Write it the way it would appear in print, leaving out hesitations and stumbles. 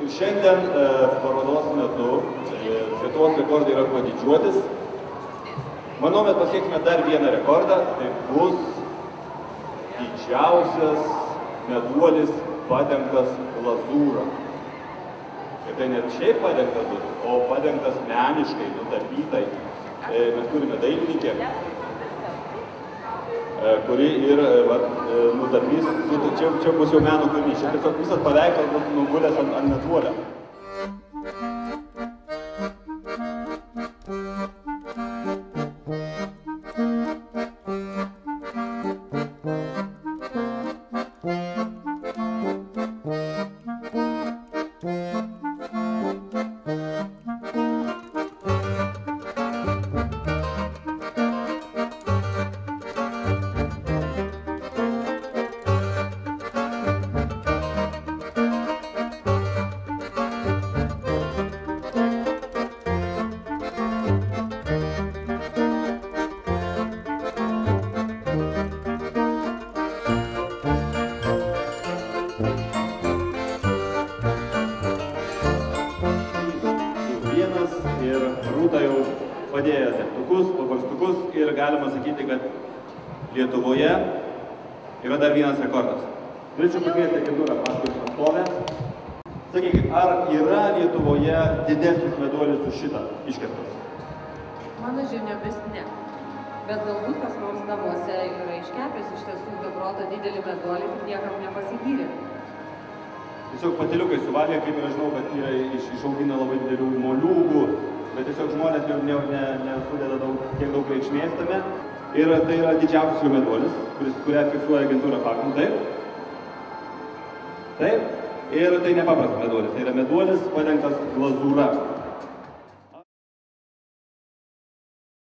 Ir šiandien parodos metu Lietuvos rekordai yra kuo didžiuotis. Manau, mes pasieksime dar vieną rekordą, tai bus didžiausias meduolis padengtas glazūra. Ir tai net šiaip padengtas bus, o padengtas meniškai, nutapytai. Mes turime dailininkę, kuri ir nutapys, čia bus jau meno kūrinys. Čia tiesiog visas paveikslas bus nugulęs ant meduolio. Ir Rūta jau padėjo teptukus, pabarstukus ir galima sakyti, kad Lietuvoje yra dar vienas rekordas. Norėčiau pakviesti agentūrą paskui atstovę. Sakykit, ar yra Lietuvoje didesnis meduolis už šitą iškeptas? Mano žiniomis ne. Bet galbūt kas nors namuose yra iškepęs iš tiesų be proto didelį meduolį ir niekam nepasigyrė. Tiesiog pateliukai suvalė, kaip ir aš žinau, kad yra išaugina labai didelių moliūgų, bet tiesiog žmonės nesudeda tiek daug reikšmės tame. Ir tai yra didžiausias jų meduolis, kurią fiksuoja agentūra Faktum, taip? Taip. Ir tai nepaprastas meduolis, tai yra meduolis padengtas glazūra.